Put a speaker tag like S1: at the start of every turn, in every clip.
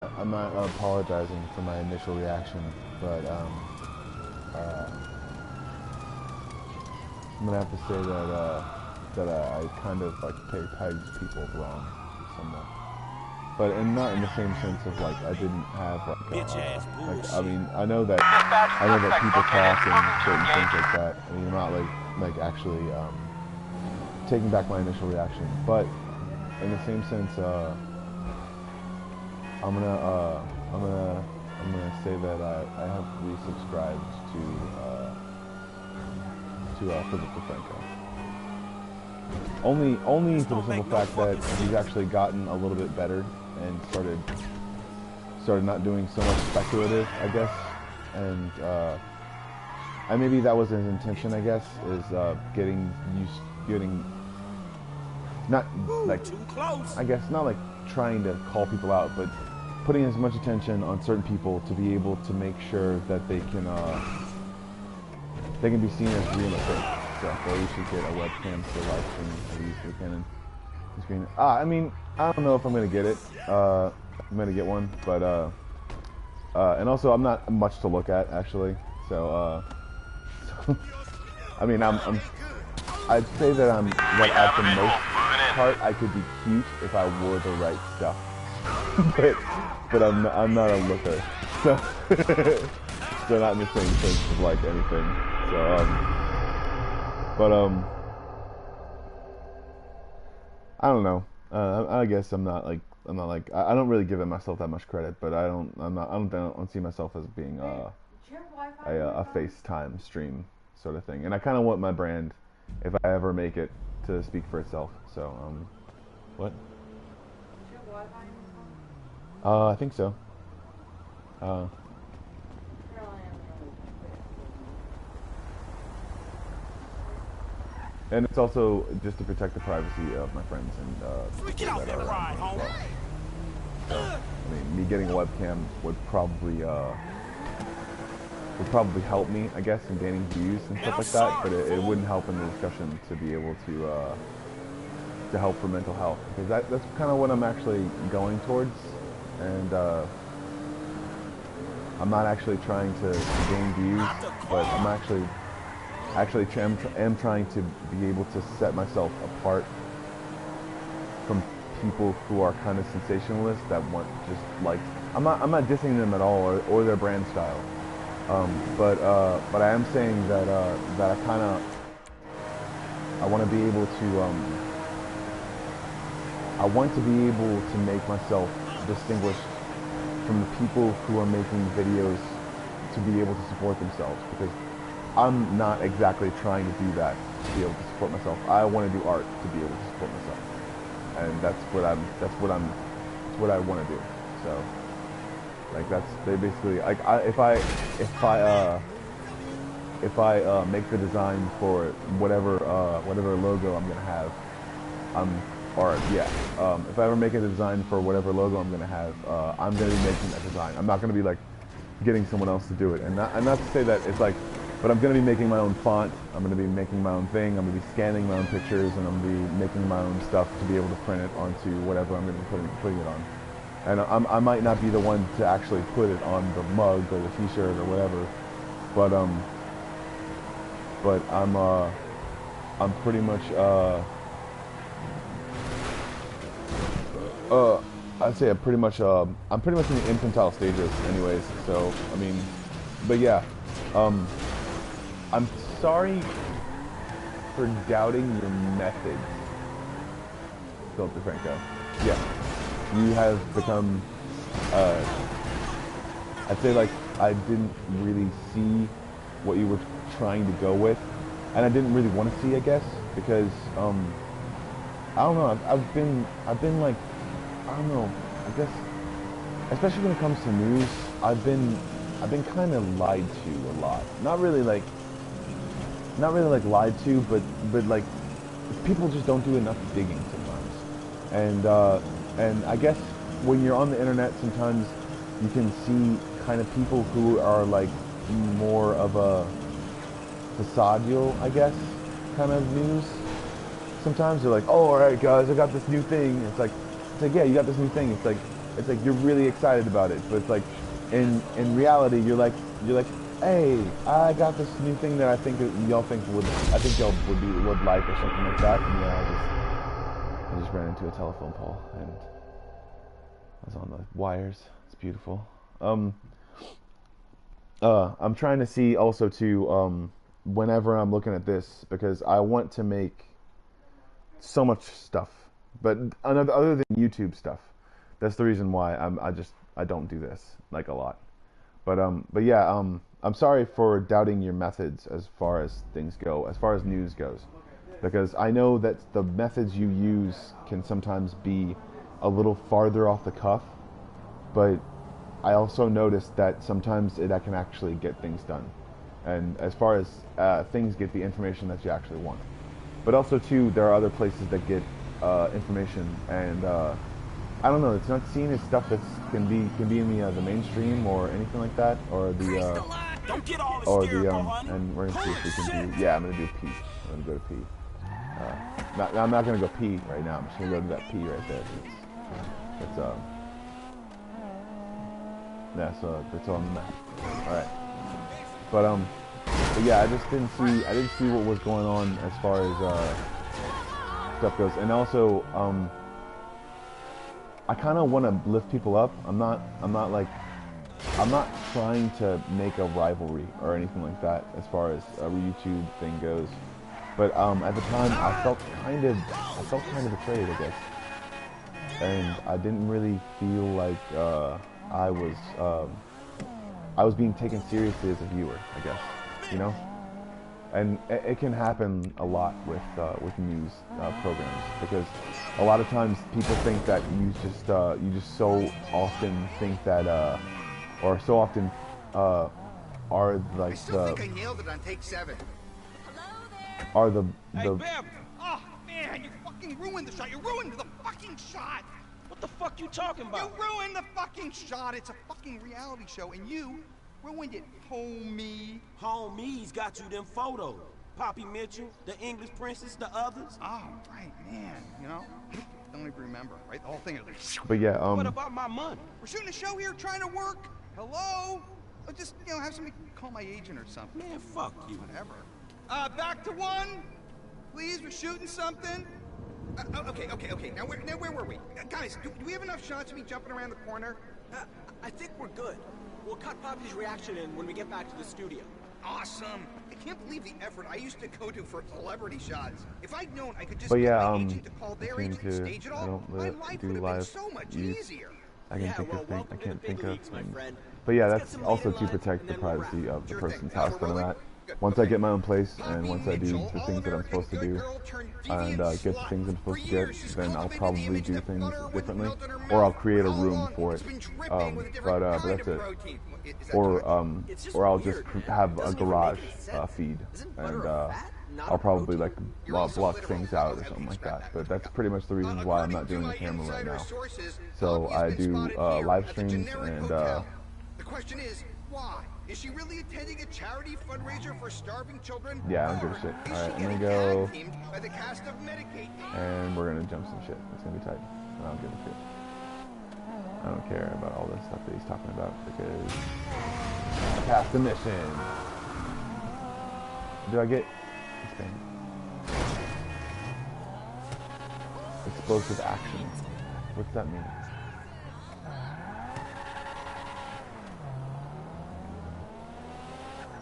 S1: I'm not apologizing for my initial reaction, but I'm gonna have to say that I kind of like pegged people wrong somewhat, but and not in the same sense of like I didn't have like I mean I know that people talk and certain things like that. I mean I'm not like actually taking back my initial reaction, but in the same sense I'm gonna say that I have resubscribed to Philip DeFranco. Only for the simple fact that he's actually gotten a little bit better and started not doing so much speculative, I guess, and maybe that was his intention, I guess, is getting not like I guess not like trying to call people out, but putting as much attention on certain people to be able to make sure that they can be seen as real and fake. So we should get a webcam for live stream at least we can screen. I mean, I don't know if I'm gonna get it. I'm gonna get one, but and also I'm not much to look at actually. So I mean I'd say that at the most part I could be cute if I wore the right stuff. but I'm not a looker, so so not in the same sense of like anything. So I don't know. I guess I'm not like I don't really give myself that much credit, but I don't see myself as being a FaceTime stream sort of thing. And I kind of want my brand, if I ever make it, to speak for itself. So what? I think so. And it's also just to protect the privacy of my friends and people that are around me as well. So, I mean, me getting a webcam would probably help me, I guess, in gaining views and stuff like that. But it wouldn't help in the discussion to be able to help for mental health, because that's kind of what I'm actually going towards. And I'm not actually trying to gain views, but I'm actually am trying to be able to set myself apart from people who are kind of sensationalists that want just like I'm not dissing them at all or their brand style, but I am saying that I kind of I want to be able to make myself distinguished from the people who are making videos to be able to support themselves, because I'm not exactly trying to do that to be able to support myself. I want to do art to be able to support myself, and that's what I want to do. So like they basically like if I make the design for whatever logo I'm gonna have, if I ever make a design for whatever logo I'm gonna have, I'm gonna be making that design. I'm not gonna be like getting someone else to do it, and not to say that it's like, but I'm gonna be making my own font. I'm gonna be making my own thing. I'm gonna be scanning my own pictures, and I'm gonna be making my own stuff to be able to print it onto whatever I'm gonna be putting it on. And I might not be the one to actually put it on the mug or the T-shirt or whatever, but I'm pretty much I'd say I'm pretty much in the infantile stages anyways, so I mean, but yeah, I'm sorry for doubting your methods, Philip DeFranco. Yeah, you have become I'd say like I didn't really see what you were trying to go with, and I didn't really want to see, I guess, because I don't know, I've been like, I don't know, I guess, especially when it comes to news, I've been kind of lied to a lot. Not really like lied to, but like people just don't do enough digging sometimes. And I guess when you're on the internet, sometimes you can see kind of people who are like more of a facadial, I guess, kind of news. Sometimes they're like, oh, all right, guys, I got this new thing. It's like, yeah, you got this new thing. It's like it's like you're really excited about it, but it's like in reality you're like, hey, I got this new thing that I think y'all would like or something like that. And yeah, I just ran into a telephone pole and I was on the wires. It's beautiful. I'm trying to see also too, whenever I'm looking at this, because I want to make so much stuff, but other than YouTube stuff. That's the reason why I don't do this like a lot. But yeah, I'm sorry for doubting your methods as far as things go, as far as news goes, because I know that the methods you use can sometimes be a little farther off the cuff, but I also noticed that sometimes it can actually get things done, and as far as things get the information that you actually want. But also too, there are other places that get information, and I don't know. It's not seen as stuff that can be in the mainstream or anything like that, or the and we're gonna see if we can do. Yeah, I'm gonna do pee. I'm gonna go to pee. I'm not gonna go pee right now. I'm just gonna go to that pee right there. That's on the map. All right, but yeah, I didn't see what was going on as far as stuff goes, and also I kind of want to lift people up. I'm not trying to make a rivalry or anything like that as far as a YouTube thing goes. But at the time, I felt kind of betrayed, I guess, and I didn't really feel like I was being taken seriously as a viewer, I guess, you know. And it can happen a lot with news programs, because a lot of times people think that you just so often think that or so often are like
S2: I still think I nailed it on take 7.
S1: Are the
S2: Hey, Bev! Oh man, you fucking ruined the shot. You ruined the fucking shot.
S3: What the fuck you talking about?
S2: You ruined the fucking shot. It's a fucking reality show, and you ruined it, homie.
S3: Homies got you them photos. Poppy Mitchell, the English princess, the others.
S2: Oh, right, man. You know, don't even remember, right? The whole thing is like.
S1: But yeah,
S3: What about my money?
S2: We're shooting a show here, trying to work. Hello? I'll just, have somebody call my agent or something.
S3: Man, fuck you.
S2: Whatever. Back to 1. Please, we're shooting something. Okay. Now where were we? Guys, do we have enough shots of me jumping around the corner?
S4: I think we're good. We'll cut Poppy's reaction in when we get back to the studio.
S2: Awesome. I can't believe the effort I used to go to for celebrity shots. If I'd known I could just
S1: get
S2: my agent to call their agent and stage it all, my life would have been so much easier.
S1: I can't think of. But yeah, that's also to protect the privacy of the person's house that I'm at. Once I get my own place, and once I do the things that I'm supposed to do, and get the things I'm supposed to get, then I'll probably do things differently, or I'll create a room for it. But that's it. Or I'll just have a garage feed, and I'll probably like block things out or something like that. But that's pretty much the reasons why I'm not doing the camera right now. So I do live streams, and
S2: the question is, why? Is she really attending a charity fundraiser for starving children?
S1: Yeah, I don't give a shit. Alright, I'm gonna go. And we're gonna jump some shit. It's gonna be tight. I don't give a shit. I don't care about all this stuff that he's talking about, because I passed the mission. Do I get this thing? Explosive action. What's that mean?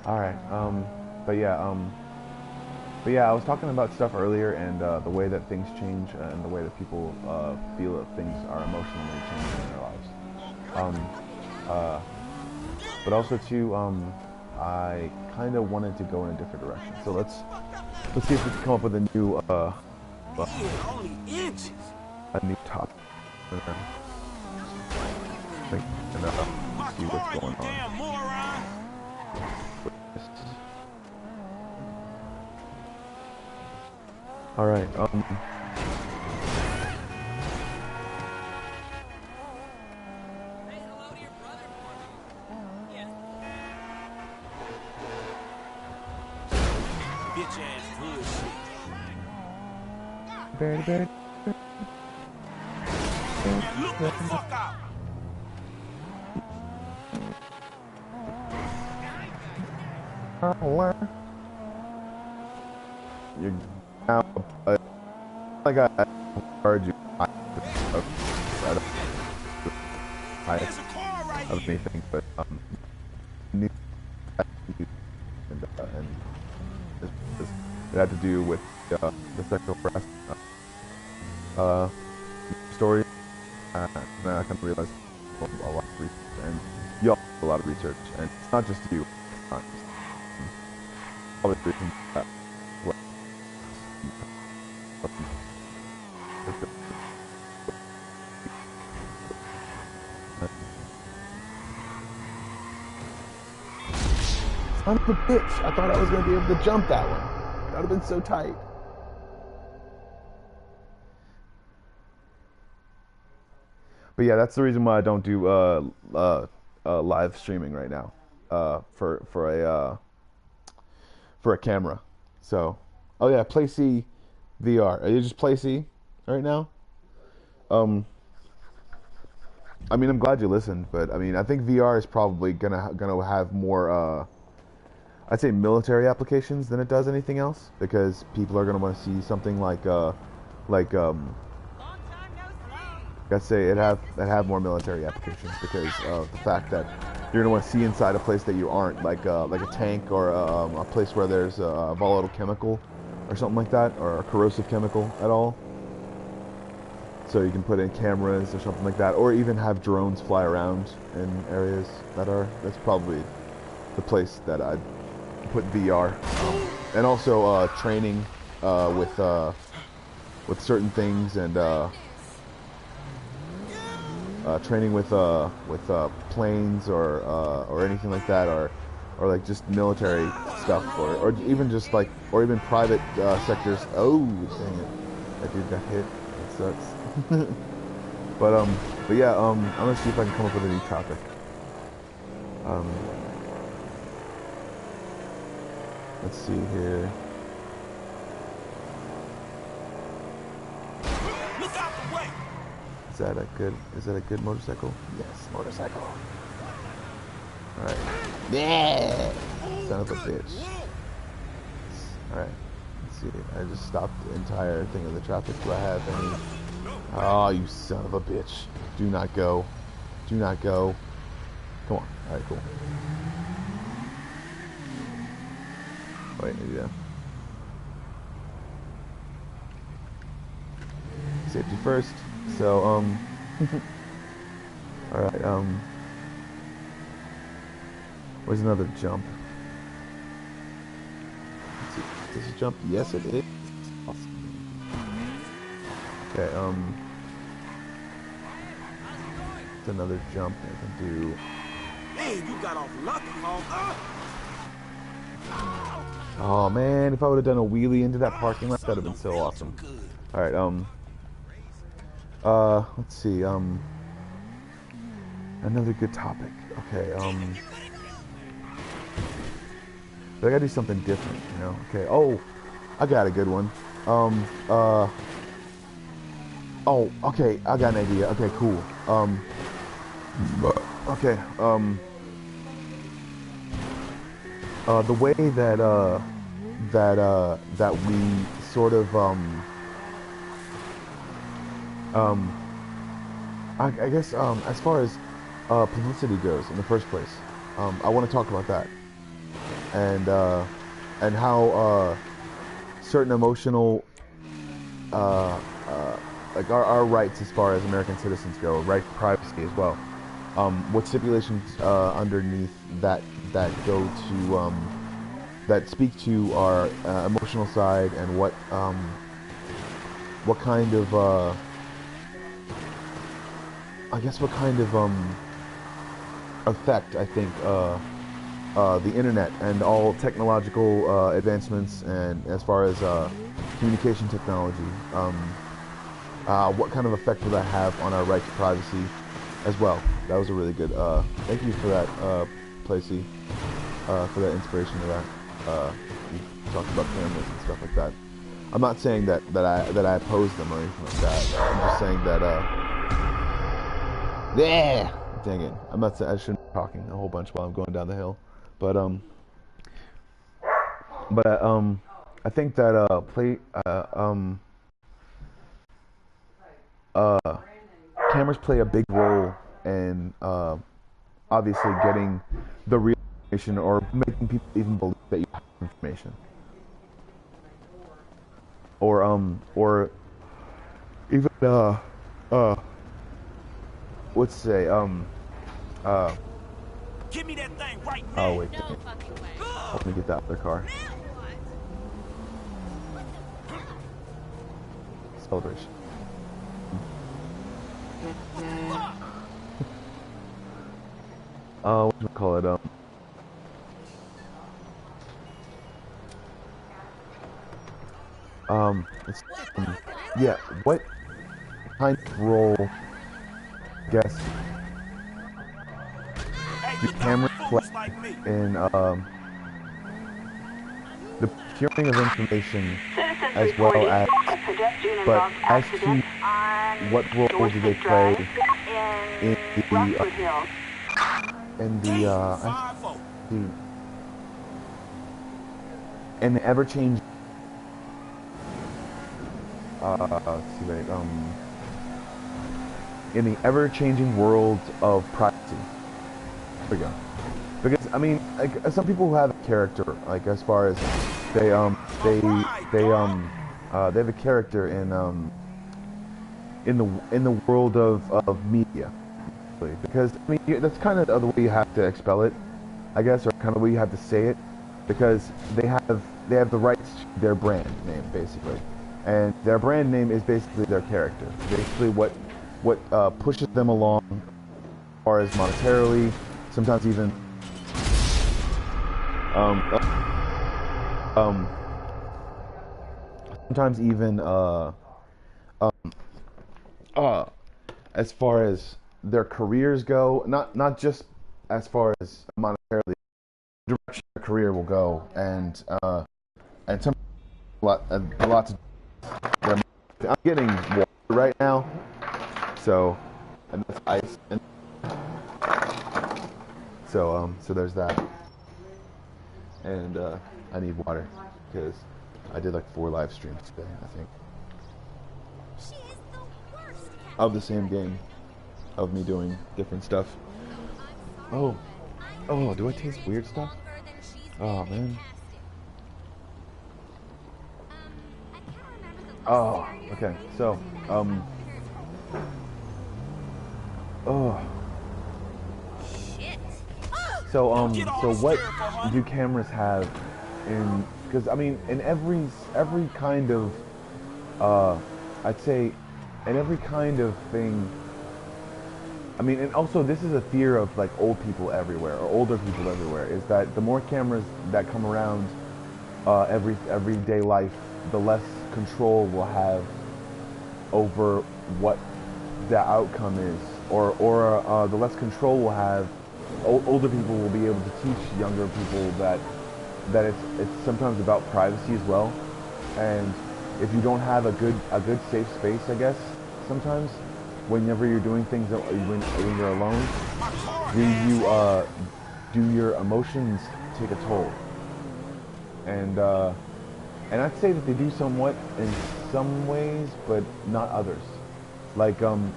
S1: Alright, but yeah, I was talking about stuff earlier, and the way that things change, and the way that people feel that things are emotionally changing in their lives. But also too, I kind of wanted to go in a different direction. So let's see if we can come up with a new
S3: only inches.
S1: A new top. And see what's going on.
S3: Damn moron.
S1: All right.
S4: Say hello to your brother for me. Yes.
S3: Bitch ass bullshit.
S1: Bird.
S3: Look the fuck out.
S1: You're now like I heard you. I
S3: There's a car right
S1: of
S3: here.
S1: anything, but new and it had to do with the sexual harassment story. And I kind of realized a lot of research, and you all do a lot of research, and it's not just you. Not just, all the reasons that. Son of a bitch! I thought I was going to be able to jump that one. That would have been so tight. But yeah, that's the reason why I don't do live streaming right now for a camera. So, oh yeah, Play C VR. Are you just Play C right now? I mean, I'm glad you listened, but I mean, I think VR is probably gonna have more. I'd say military applications than it does anything else, because people are gonna want to see something like I'd say it have more military applications because of the fact that you're gonna want to see inside a place that you aren't, like a tank or a place where there's a volatile chemical or something like that, or a corrosive chemical at all. So you can put in cameras or something like that, or even have drones fly around in areas that's probably the place that I'd put VR, and also training with certain things, and training with planes or anything like that, or like just military stuff, or even just like, or even private sectors. Oh, dang it! That dude got hit. That sucks. but yeah, I'm gonna see if I can come up with a new topic. Let's see here.
S3: Look out the way.
S1: Is that a good motorcycle? Yes, motorcycle. Alright. Yeah! Son of a bitch. Alright. Let's see. I just stopped the entire thing of the traffic. Do I have any? Oh, you son of a bitch. Do not go. Do not go. Come on. Alright, cool. Wait, yeah. Safety first. So, alright, where's another jump? Let's see. Does it jump? Yes, it is. Awesome. Okay, it's another jump I can do.
S3: Man, you got off lucky, huh?
S1: Oh man, if I would have done a wheelie into that parking lot, that'd have been so awesome. Alright, let's see, another good topic. Okay, but I gotta do something different, you know? Okay, oh, I got a good one. Oh, okay, I got an idea. Okay, cool. Okay, the way that that we sort of I guess as far as publicity goes in the first place, I want to talk about that, and how certain emotional like our rights as far as American citizens go, right to privacy as well. What stipulations underneath that go to that speak to our emotional side, and what kind of I guess what kind of effect I think the internet and all technological advancements, and as far as communication technology, what kind of effect will that have on our right to privacy as well? That was a really good, thank you for that, Placey, for that inspiration of that. You talked about cameras and stuff like that. I'm not saying that I oppose them or anything like that. I'm just saying that, yeah, dang it. I'm not saying I shouldn't be talking a whole bunch while I'm going down the hill, but But I think that cameras play a big role in obviously getting the real information or making people even believe that you have information. Or even let's say
S3: Give me that thing right now.
S1: oh wait,
S5: No fucking way.
S1: let me get that other car. Celebration. What do you call it? It's, yeah, what kind of role, I guess, do cameras play in the procuring of information as well as, but as to what role do they play in the ever-changing let's see, wait, in the ever-changing world of privacy. There we go. Because I mean, like some people who have a character, like as far as they have a character in the world of media. Because I mean that's kind of the way you have to expel it, I guess, or kind of the way you have to say it, because they have the rights to their brand name basically, and their brand name is basically their character, basically what pushes them along as far as monetarily, sometimes even as far as their careers go, not just as far as monetarily, the direction their career will go, and some a lot to do. I'm getting water right now, so and that's ice, and so there's that, and I need water because I did like 4 live streams today, I think, of the same game, of me doing different stuff. Oh, do I taste weird stuff? Oh man. Oh, okay. So, so what do cameras have in? Because I mean, in every kind of, I'd say, in every kind of thing. I mean, and also this is a fear of like old people everywhere, or older people everywhere, is that the more cameras that come around everyday life, the less control we'll have over what the outcome is, or the less control we'll have. Older people will be able to teach younger people that it's sometimes about privacy as well, and if you don't have a good safe space, I guess sometimes, whenever you're doing things when you're alone, do your emotions take a toll? And I'd say that they do somewhat in some ways, but not others. Like some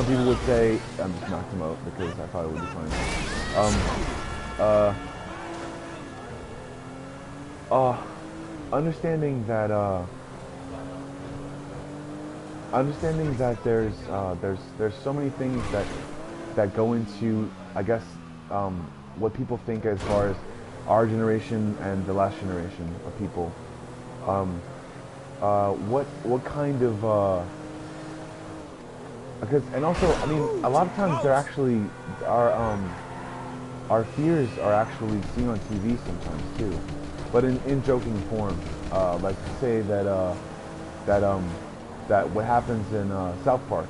S1: people would say, I'm just knocked them out because I thought it would be funny. Understanding that there's so many things that go into, I guess, what people think as far as our generation and the last generation of people. What kind of because, and also, I mean, a lot of times they're actually our fears are actually seen on TV sometimes too, but in joking form. Like say that what happens in South Park,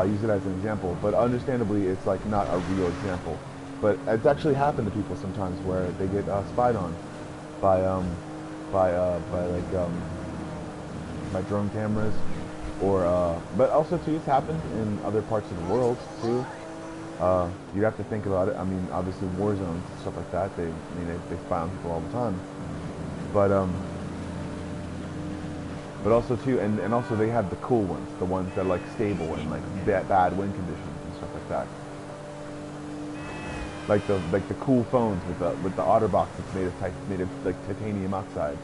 S1: use it as an example, but understandably it's like not a real example, but it's actually happened to people sometimes where they get spied on by drone cameras, or but also too, it's happened in other parts of the world too. You have to think about it. I mean, obviously war zones and stuff like that, they spy on people all the time. but also too, and also they have the cool ones, the ones that are like stable and like bad wind conditions and stuff like that. Like the cool phones with the OtterBox that's made of like titanium oxide,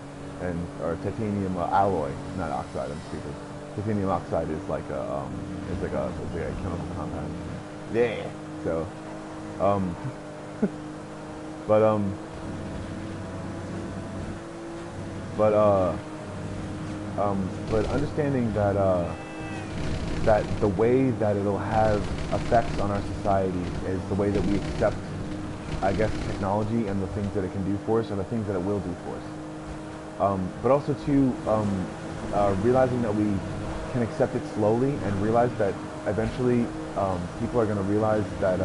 S1: or titanium alloy, not oxide. I'm stupid. Titanium oxide is like a chemical compound. Yeah. So, but understanding that that the way that it'll have effects on our society is the way that we accept, I guess, technology and the things that it can do for us and the things that it will do for us. But also too, realizing that we can accept it slowly and realize that eventually people are going to realize that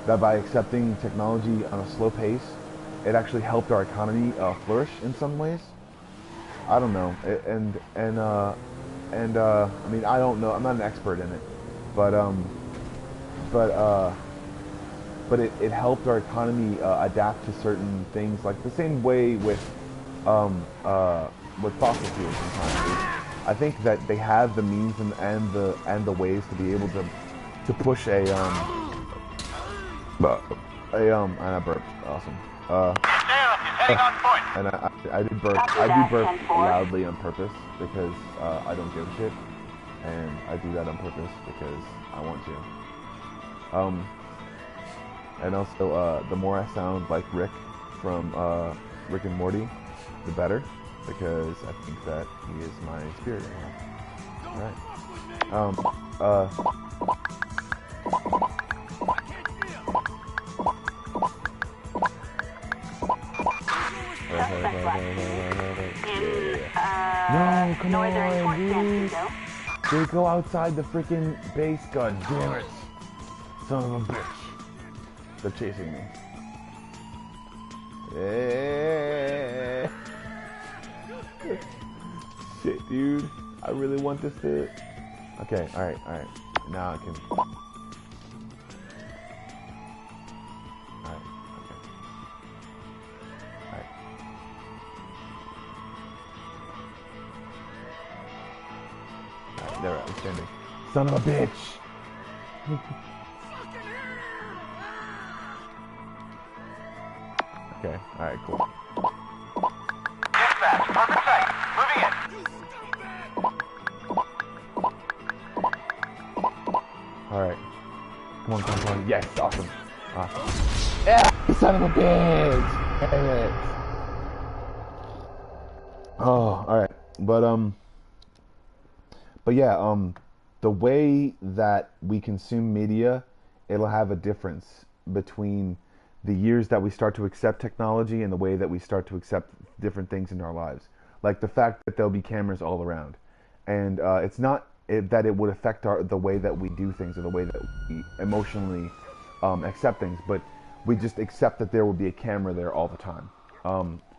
S1: that by accepting technology on a slow pace, it actually helped our economy flourish in some ways. I don't know, I mean, I don't know. I'm not an expert in it, but it helped our economy adapt to certain things, like the same way with fossil fuels. Sometimes I think that they have the means and the ways to be able to push and I burped. Awesome. And I did burp loudly on purpose because I don't give a shit, and I do that on purpose because I want to. And also, the more I sound like Rick from Rick and Morty, the better, because I think that he is my spirit animal. Alright. No, come on, dude. They go outside the freaking base, god damn it. Son of a bitch. They're chasing me. Yeah. Shit, dude. I really want this to... Okay, alright. Now I can... Alright, okay. Alright. Alright, there, I'm standing. Son of a bitch! Okay, alright, cool.
S5: Dispatch, perfect sight. Moving in.
S1: Alright. Come on. Yes, awesome. Yeah, son of a bitch! Damn it. Oh, alright. But yeah, the way that we consume media, it'll have a difference between the years that we start to accept technology and the way that we start to accept different things in our lives. Like the fact that there'll be cameras all around. And it's not that it would affect the way that we do things or the way that we emotionally accept things, but we just accept that there will be a camera there all the time.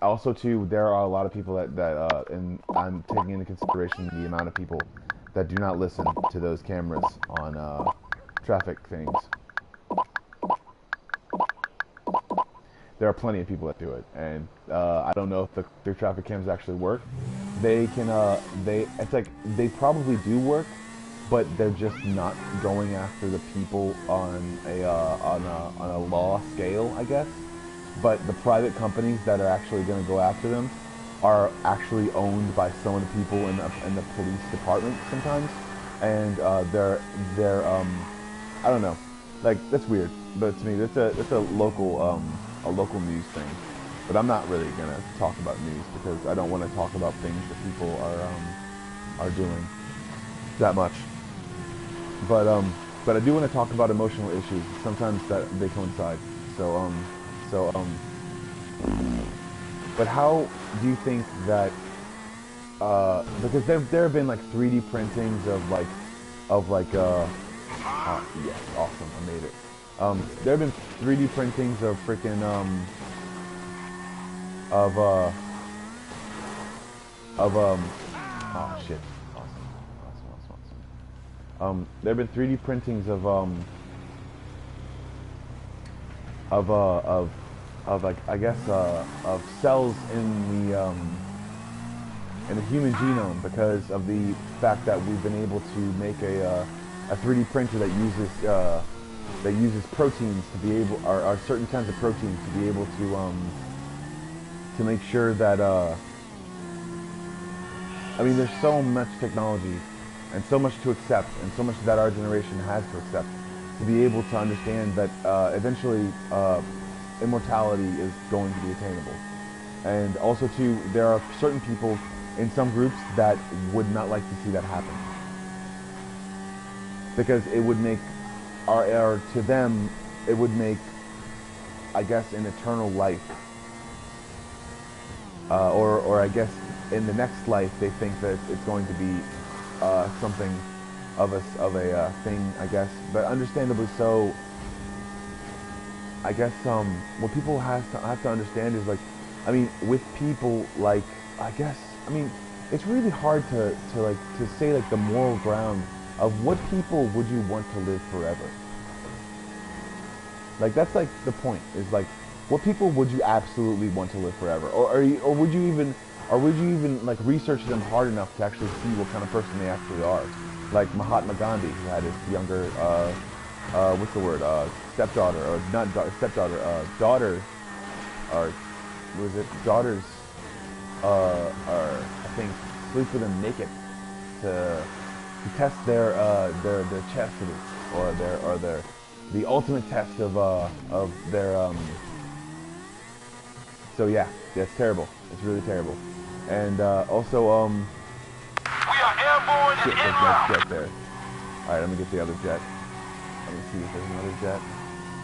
S1: Also, too, there are a lot of people and I'm taking into consideration the amount of people that do not listen to those cameras on traffic things. There are plenty of people that do it, and I don't know if the traffic cams actually work. They can, it's like they probably do work, but they're just not going after the people on a law scale, I guess. But the private companies that are actually going to go after them are actually owned by some of the people in the police department sometimes, and they're I don't know, like that's weird, but to me that's a local news thing. But I'm not really gonna talk about news because I don't want to talk about things that people are doing that much. But I do want to talk about emotional issues. Sometimes that they coincide. But how do you think that? Because there have been like 3D printings of like yes, awesome, I made it. There have been 3D printings of freaking oh shit, awesome. There have been 3D printings of like I guess of cells in the human genome, because of the fact that we've been able to make a 3D printer that uses proteins to be able, or certain kinds of proteins to be able to make sure that I mean, there's so much technology and so much to accept, and so much that our generation has to accept, to be able to understand that eventually immortality is going to be attainable. And also too, there are certain people in some groups that would not like to see that happen, because it would make or to them it would make, I guess, an eternal life, or I guess in the next life they think that it's going to be something of a thing, I guess, but understandably so. I guess what people have to understand is, like, I mean, with people, like, I guess, I mean, it's really hard to say like the moral ground of what people would you want to live forever. Like, that's like the point, is like, what people would you absolutely want to live forever, or would you even like research them hard enough to actually see what kind of person they actually are? Like Mahatma Gandhi, who had his younger what's the word, stepdaughter, or not stepdaughter, daughter, or was it daughters, or I think sleep with them naked to test their chastity, or the ultimate test of their so yeah, that's terrible. It's really terrible. And also
S5: We are airborne and en route.
S1: jet there. All right, let me get the other jet. Let me see if there's another jet.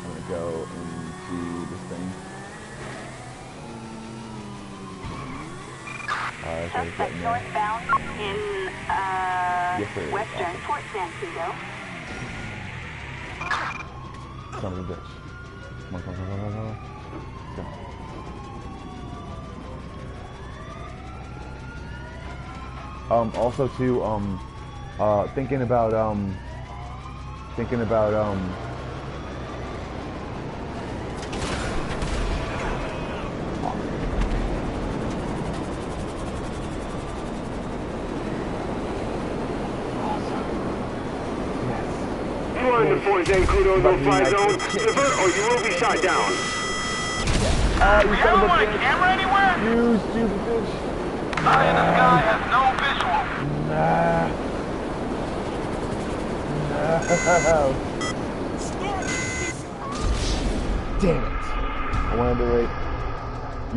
S1: I'm gonna go into this thing.
S6: Suspect northbound in
S1: yes, sir.
S6: western
S1: Awesome.
S6: Fort Santiago.
S1: Son of a bitch. Come on, come on, come on, come on, come on. Let's go. Also too, thinking about
S7: You are in the Fort Zancudo no-fly zone. Divert or you will be shot down.
S1: You son of a bitch!
S5: Camera anywhere?
S1: You stupid bitch!
S5: Eye in the sky has no visual.
S1: Nah. Damn it! I wanted to wait.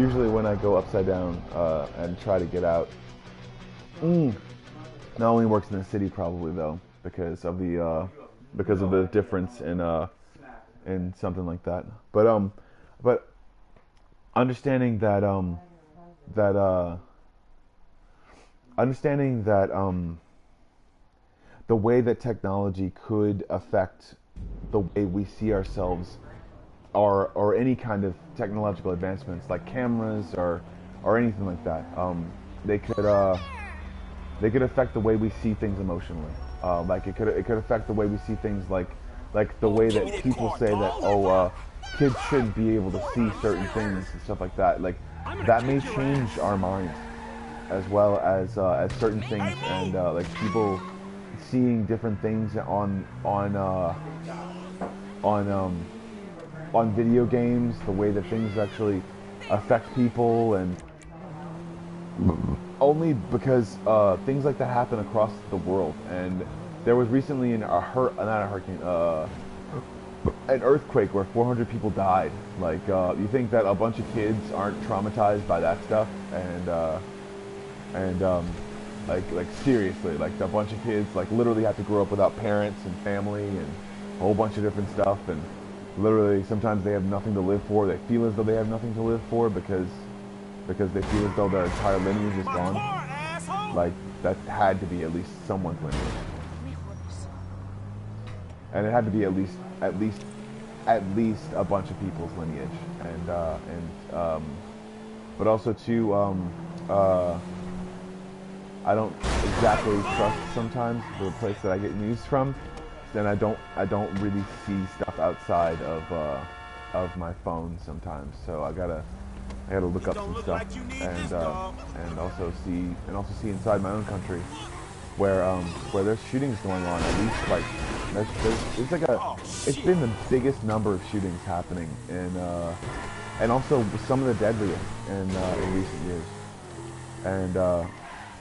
S1: Usually when I go upside down and try to get out, not only works in the city probably though, because of the difference in something like that. But understanding that the way that technology could affect the way we see ourselves, or any kind of technological advancements like cameras or anything like that, they could affect the way we see things emotionally. Like it could affect the way we see things, like the way that people say that kids shouldn't be able to see certain things and stuff like that. Like that may change our minds, as well as certain things, and like people seeing different things on video games, the way that things actually affect people, and only because things like that happen across the world. And there was recently an earthquake where 400 people died. Like, you think that a bunch of kids aren't traumatized by that stuff? And like seriously, like a bunch of kids like literally have to grow up without parents and family and a whole bunch of different stuff, and literally sometimes they have nothing to live for. They feel as though they have nothing to live for because they feel as though their entire lineage is gone. Like, that had to be at least someone's lineage, and it had to be at least a bunch of people's lineage. And but also too, I don't exactly trust sometimes the place that I get news from. Then I don't really see stuff outside of of my phone sometimes, so I gotta look up some stuff and also see inside my own country where there's shootings going on. At least like it's like it's been the biggest number of shootings happening and also some of the deadliest in recent years.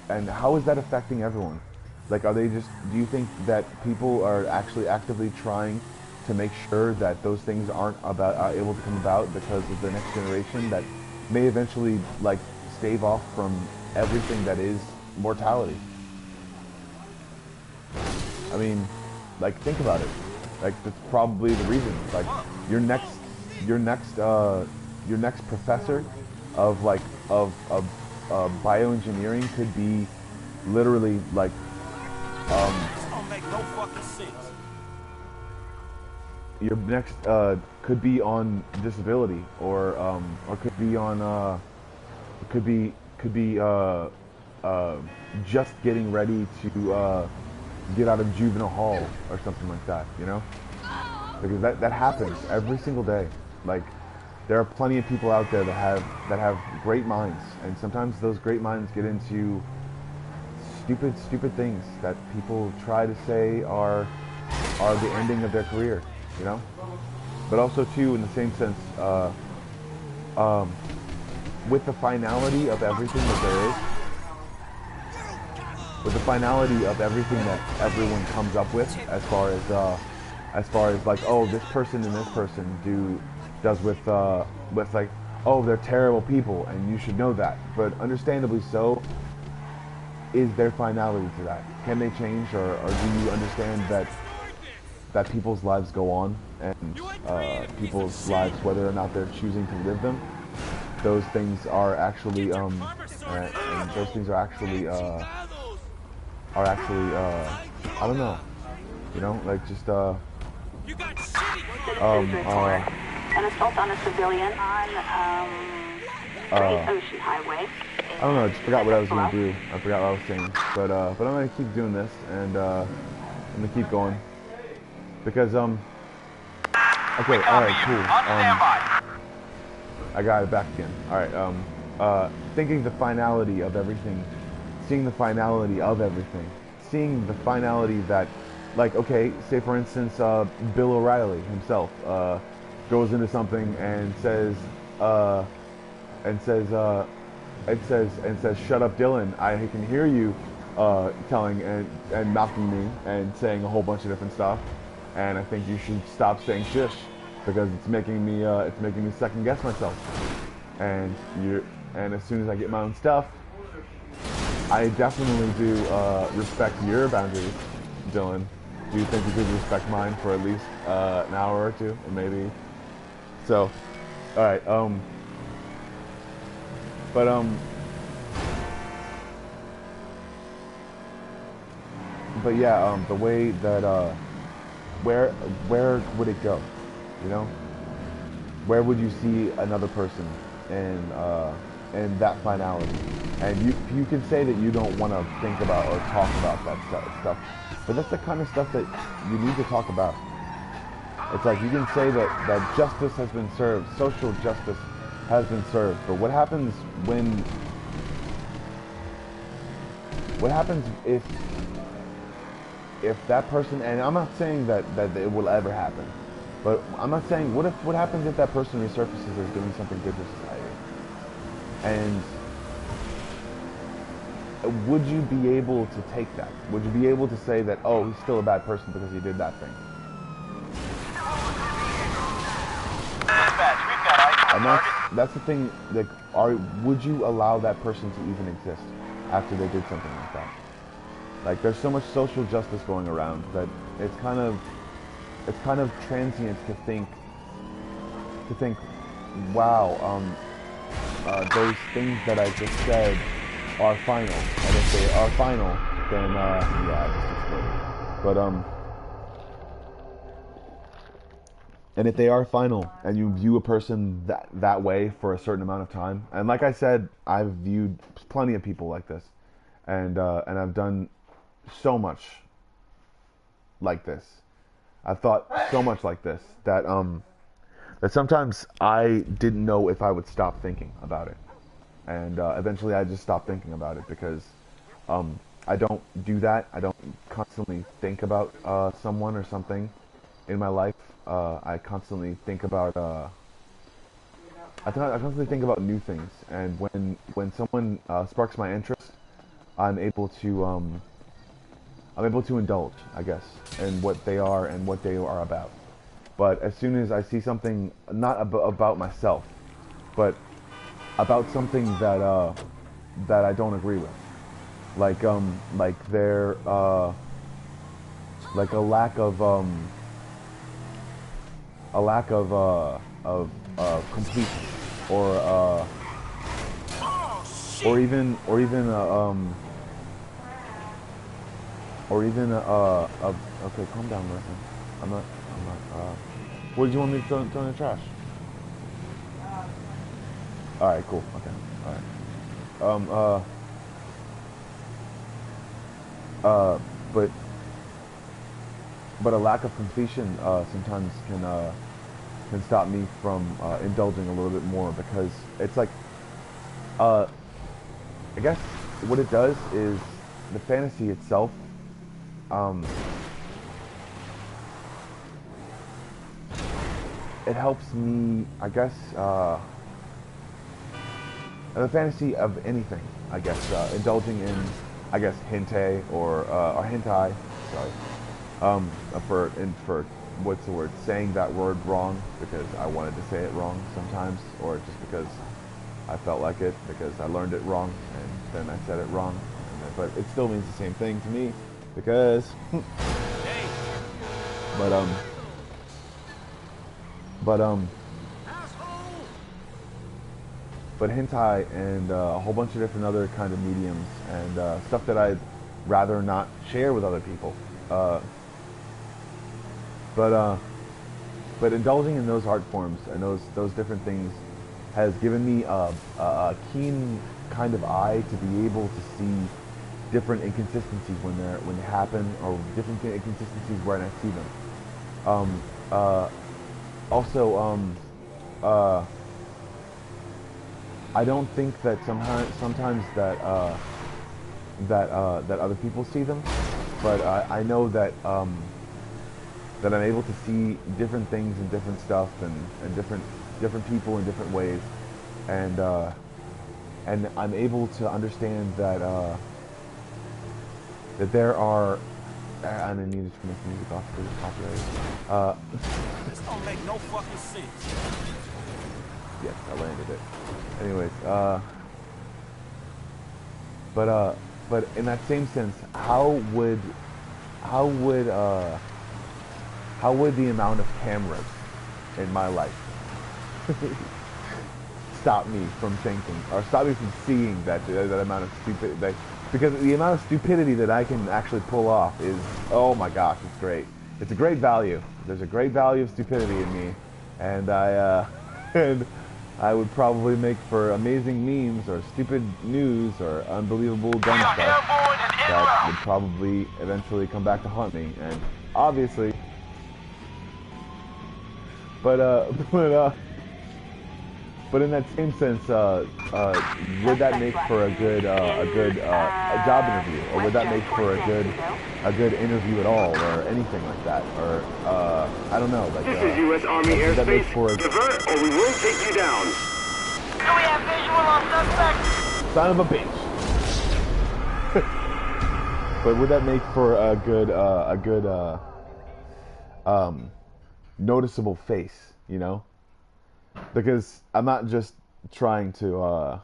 S1: And how is that affecting everyone? Like, do you think that people are actually actively trying to make sure that those things are able to come about because of the next generation that may eventually, like, stave off from everything that is mortality? I mean, like, think about it. Like, that's probably the reason. Like, your next professor of bioengineering could be literally like
S3: This don't make no fucking sense.
S1: your next could be on disability or could be on could be just getting ready to get out of juvenile hall or something like that, you know? Because that happens every single day. Like, there are plenty of people out there that have great minds, and sometimes those great minds get into stupid things that people try to say are the ending of their career, you know? But also too, in the same sense, with the finality of everything that there is, with the finality of everything that everyone comes up with, as far as like, oh, this person and this person does with like, oh, they're terrible people and you should know that. But understandably so, is there finality to that? Can they change, or do you understand that people's lives go on, and people's lives, whether or not they're choosing to live them, those things are actually and those things are actually I don't know, you know, like just
S6: An assault on a civilian on Great Ocean Highway.
S1: I don't know, I just forgot what I was gonna do. I forgot what I was saying. But I'm gonna keep doing this, and I'm gonna keep going. Because okay, alright, cool. I got it back again. Alright, thinking the finality of everything, seeing the finality of everything, seeing the finality that, like, okay, say for instance, Bill O'Reilly himself goes into something and says, shut up, Dylan, I can hear you telling and mocking me and saying a whole bunch of different stuff, and I think you should stop saying shush because it's making me second guess myself. And as soon as I get my own stuff, I definitely do respect your boundaries, Dylan. Do you think you could respect mine for at least an hour or two, or maybe? So, all right. But yeah, the way that where would it go? You know, where would you see another person in that finality? And you can say that you don't want to think about or talk about that stuff, but that's the kind of stuff that you need to talk about. It's like you can say that justice has been served, social justice has been served, but what happens if that person, and I'm not saying that it will ever happen, but I'm not saying what happens if that person resurfaces as doing something good for society? And would you be able to take that? Would you be able to say that, oh, he's still a bad person because he did that thing? And that's the thing, like, would you allow that person to even exist after they did something like that? Like, there's so much social justice going around that it's kind of transient to think, wow, those things that I just said are final, and if they are final, then yeah, just explode. But and if they are final, and you view a person that way for a certain amount of time, and like I said, I've viewed plenty of people like this, and I've done so much like this. I've thought so much like this that that sometimes I didn't know if I would stop thinking about it. And eventually I just stopped thinking about it because I don't do that. I don't constantly think about someone or something in my life. I constantly think about I constantly think about new things, and when someone sparks my interest, I'm able to indulge, I guess, in what they are and what they are about. But as soon as I see something not about myself, but about something that that I don't agree with, like their like a lack of completion, or even okay, calm down, listen. I'm not what did you want me to throw in the trash? Alright, cool, okay, alright. But a lack of completion sometimes can stop me from indulging a little bit more, because it's like I guess what it does is the fantasy itself it helps me, I guess, the fantasy of anything, I guess, indulging in, I guess, hentai or hentai, sorry, for what's the word, saying that word wrong because I wanted to say it wrong sometimes, or just because I felt like it, because I learned it wrong and then I said it wrong, but it still means the same thing to me, because but hentai and a whole bunch of different other kind of mediums and stuff that I'd rather not share with other people. But indulging in those art forms and those different things has given me a keen kind of eye to be able to see different inconsistencies when they happen, or different inconsistencies when I see them. I don't think that sometimes that that other people see them, but I know that that I'm able to see different things and different stuff and different people in different ways, and I'm able to understand that that there are. I didn't need to turn this music off because it's copyrighted.
S3: This don't make no fucking sense.
S1: Yes, I landed it. Anyways, but in that same sense, how would the amount of cameras in my life stop me from thinking, or stop me from seeing that amount of stupid, because the amount of stupidity that I can actually pull off is, oh my gosh, it's great. It's a great value. There's a great value of stupidity in me, and I would probably make for amazing memes or stupid news or unbelievable dumb stuff that would probably eventually come back to haunt me, and obviously, but in that same sense, would that make for a good job interview, or would that make for a good interview at all, or anything like that, or I don't know, like
S7: This is U.S. Army airspace. Divert, or we will take you down.
S5: Do we have visual on suspect?
S1: son of a bitch. But would that make for a good noticeable face, you know? Because I'm not just trying to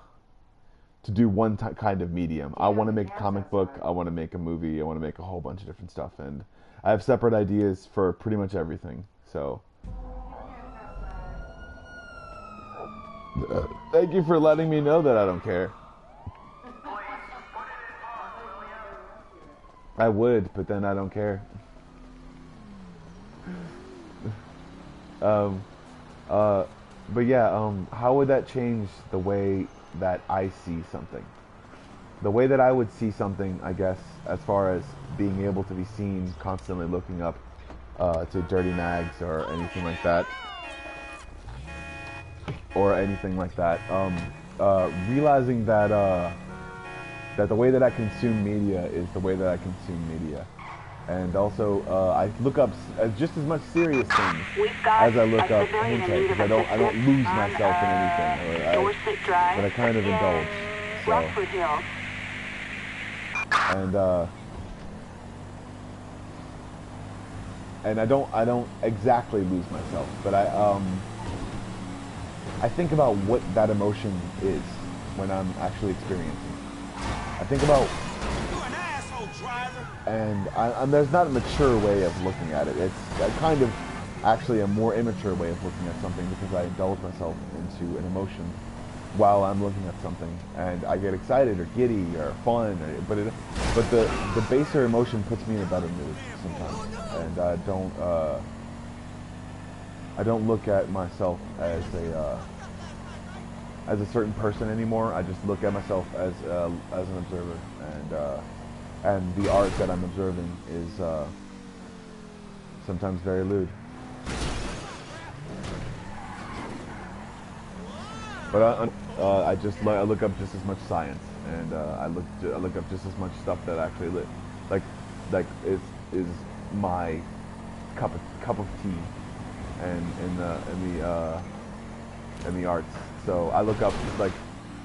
S1: do one kind of medium. I want to make a comic book, I want to make a movie, I want to make a whole bunch of different stuff, and I have separate ideas for pretty much everything. So thank you for letting me know that I don't care. I would, but then I don't care. But yeah, how would that change the way that I see something? The way that I would see something, I guess, as far as being able to be seen constantly looking up to dirty mags or anything like that. or anything like that. Realizing that that the way that I consume media is the way that I consume media, and also I look up just as much serious things as I look up hentai, because I don't lose myself in anything, or but I kind of indulge. So, and I don't exactly lose myself, but I think about what that emotion is when I'm actually experiencing it. I think about, and there's not a mature way of looking at it. It's kind of actually a more immature way of looking at something, because I indulge myself into an emotion while I'm looking at something, and I get excited or giddy or fun, but the baser emotion puts me in a better mood sometimes, and I don't look at myself as a certain person anymore. I just look at myself as an observer, and the art that I'm observing is sometimes very lewd. But I look up just as much science, and I look up just as much stuff that actually like is my cup of tea, and in the arts. So I look up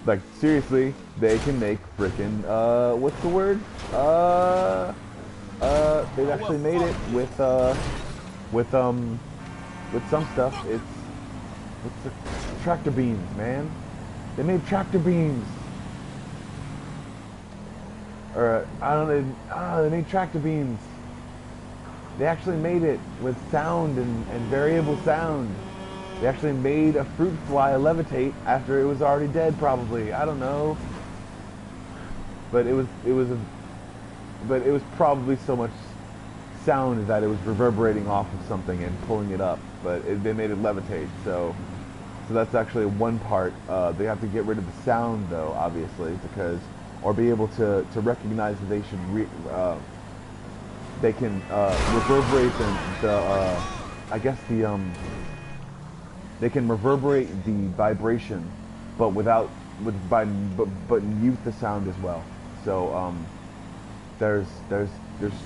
S1: like seriously, they can make frickin' what's the word? They've actually made it with some stuff. What's the tractor beams, man? They made tractor beams. Or I don't know, they made tractor beams. They actually made it with sound and variable sound. They actually made a fruit fly levitate after it was already dead, probably. I don't know. But it was probably so much sound that it was reverberating off of something and pulling it up. But they made it levitate, so that's actually one part. They have to get rid of the sound, though, obviously, because, or be able to recognize that they should they can reverberate they can reverberate the vibration, but but mute the sound as well. So there's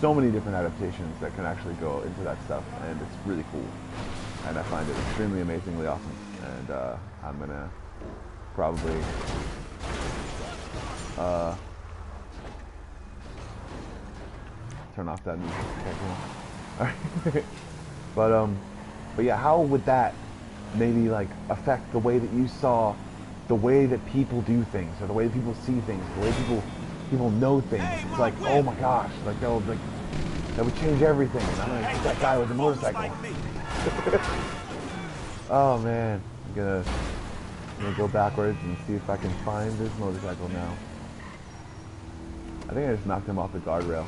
S1: so many different adaptations that can actually go into that stuff, and it's really cool, and I find it extremely amazingly awesome. And I'm gonna probably turn off that music. Okay, cool. But yeah, how would that maybe like affect the way that you saw, the way that people do things, or the way that people see things, the way people know things? It's like, oh my gosh, like that would change everything. And I'm like, that guy with the motorcycle. Oh man, I'm gonna go backwards and see if I can find this motorcycle now. I think I just knocked him off the guardrail.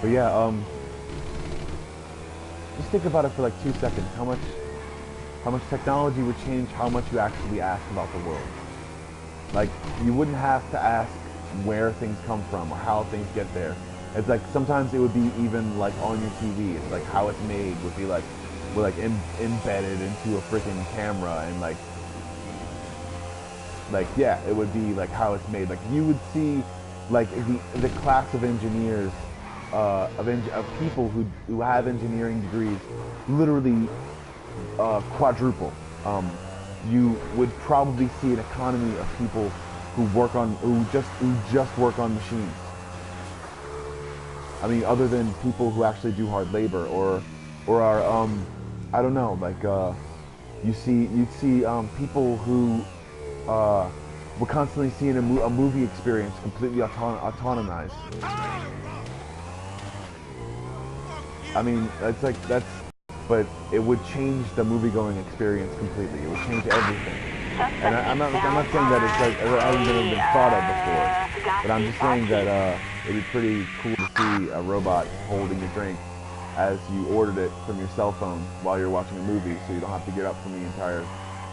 S1: But yeah, just think about it for like 2 seconds. How much technology would change how much you actually ask about the world. Like, you wouldn't have to ask where things come from or how things get there. It's like sometimes it would be even like on your TV. It's like how it's made would be like embedded into a freaking camera, and like yeah, it would be like how it's made. Like you would see like the class of engineers, of people who have engineering degrees literally quadruple. You would probably see an economy of people who just work on machines. I mean, other than people who actually do hard labor or are I don't know, like you'd see people who were constantly seeing a movie experience completely autonomized. I mean, but it would change the movie-going experience completely. It would change everything. And I'm not saying that it's like it hasn't been thought of before, but I'm just saying that it'd be pretty cool to see a robot holding your drink as you ordered it from your cell phone while you're watching a movie, so you don't have to get up from the entire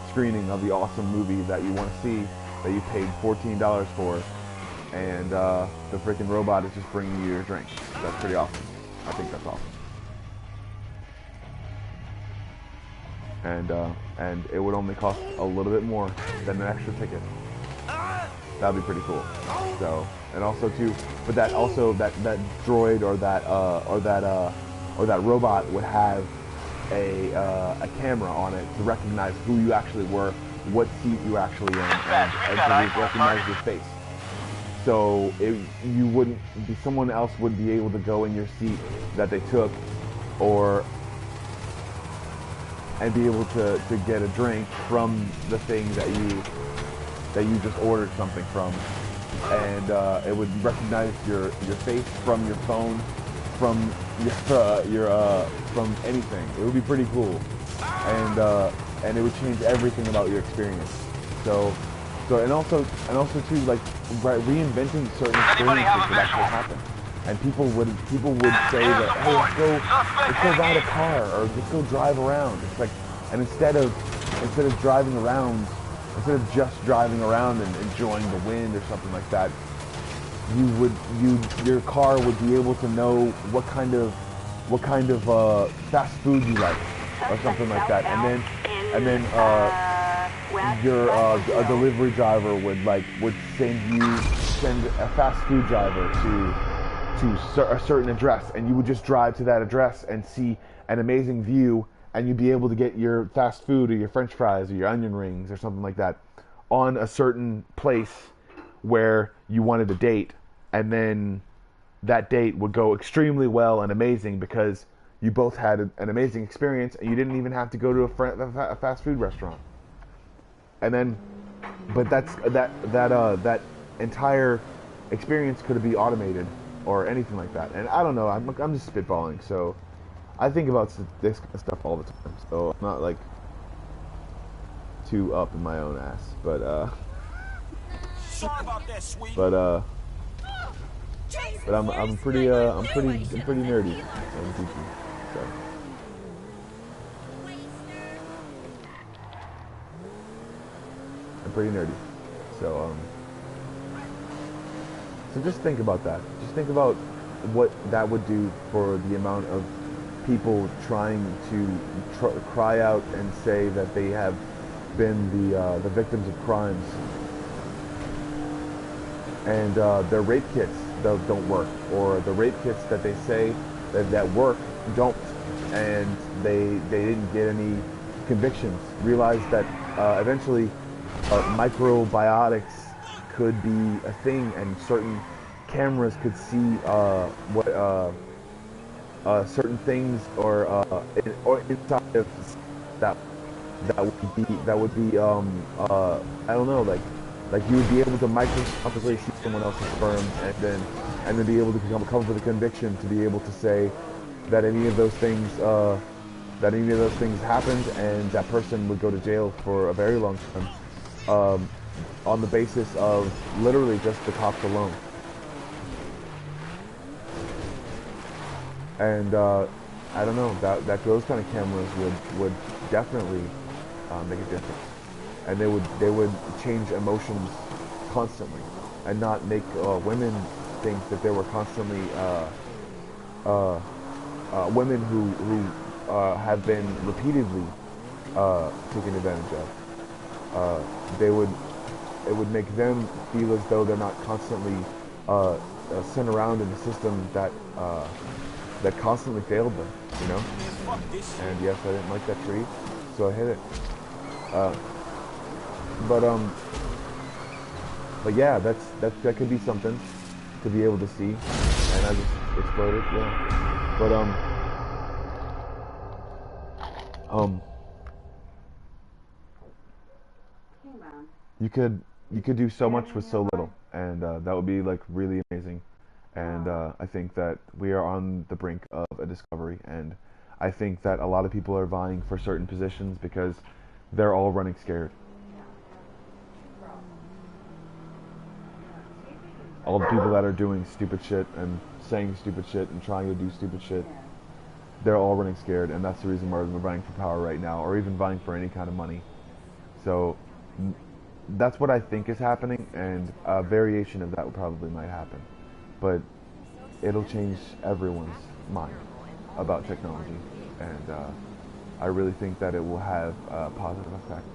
S1: screening of the awesome movie that you want to see, that you paid $14 for, and the freaking robot is just bringing you your drink. That's pretty awesome. I think that's awesome. And it would only cost a little bit more than an extra ticket. That'd be pretty cool. So, and also too, but that also that droid or that robot would have a camera on it to recognize who you actually were, what seat you actually in, and to recognize your face. So you wouldn't be, someone else would be able to go in your seat that they took, and be able to get a drink from the thing that you just ordered something from, and it would recognize your face from your phone, from from anything. It would be pretty cool, and it would change everything about your experience. So and also too, like reinventing certain experiences would actually happen. And people would say that, hey, let's go ride a car, or let's go drive around. It's like, and instead of driving around, instead of just driving around and enjoying the wind or something like that, your car would be able to know what kind of fast food you like, or something like that, and then a delivery driver would send a fast food driver to a certain address, and you would just drive to that address and see an amazing view, and you'd be able to get your fast food or your french fries or your onion rings or something like that on a certain place where you wanted to date, and then that date would go extremely well and amazing because you both had an amazing experience, and you didn't even have to go to a fast food restaurant. And then, but that entire experience could be automated or anything like that. And I don't know, I'm just spitballing, so I think about this kind of stuff all the time, so I'm not like too up in my own ass, but
S3: Sorry about that, sweet.
S1: but I'm pretty nerdy and geeky, so I'm pretty nerdy, so just think about that. Just think about what that would do for the amount of people trying to cry out and say that they have been the victims of crimes, and their rape kits don't work, or the rape kits that they say that work don't, and they didn't get any convictions. Realize that eventually microbiotics could be a thing, and certain cameras could see what certain things or inside of that would be I don't know, like you would be able to microscopically see someone else's sperm, and then be able to come up with a conviction to be able to say that any of those things happened, and that person would go to jail for a very long time. On the basis of literally just the cops alone. And I don't know, that those kind of cameras would definitely make a difference, and they would change emotions constantly, and not make women think that there were constantly women who have been repeatedly taken advantage of. It would make them feel as though they're not constantly sent around in a system that constantly failed them, you know? And yes, I didn't like that tree, so I hit it. But yeah, that could be something to be able to see, and I just exploded, yeah. But you could do so much with so little, and that would be like really amazing. And I think that we are on the brink of a discovery, and I think that a lot of people are vying for certain positions because they're all running scared. All the people that are doing stupid shit and saying stupid shit and trying to do stupid shit, they're all running scared, and that's the reason why we're vying for power right now, or even vying for any kind of money. So that's what I think is happening, and a variation of that probably might happen. But it'll change everyone's mind about technology, and I really think that it will have a positive effect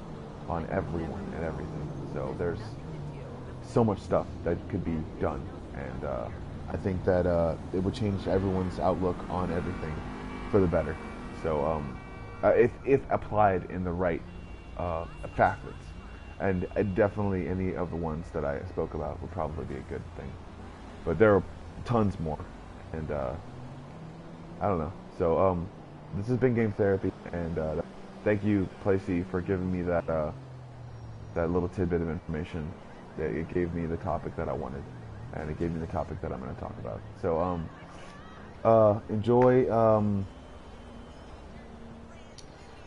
S1: on everyone and everything. So there's so much stuff that could be done, and I think that it would change everyone's outlook on everything for the better. So if applied in the right facets, and definitely any of the ones that I spoke about would probably be a good thing. But there are tons more, and I don't know. So this has been Game Therapy, and thank you, Placey, for giving me that that little tidbit of information. It gave me the topic that I wanted, and it gave me the topic that I'm going to talk about. So enjoy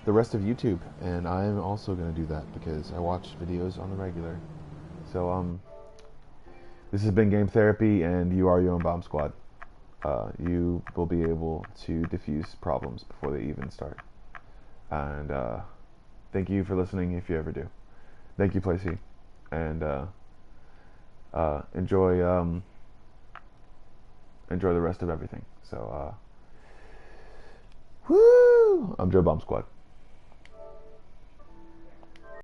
S1: the rest of YouTube, and I am also going to do that because I watch videos on the regular. So this has been Game Therapy, and you are your own bomb squad. You will be able to diffuse problems before they even start. And thank you for listening if you ever do. Thank you, Placey. And enjoy the rest of everything. So woo! I'm Joe Bomb Squad.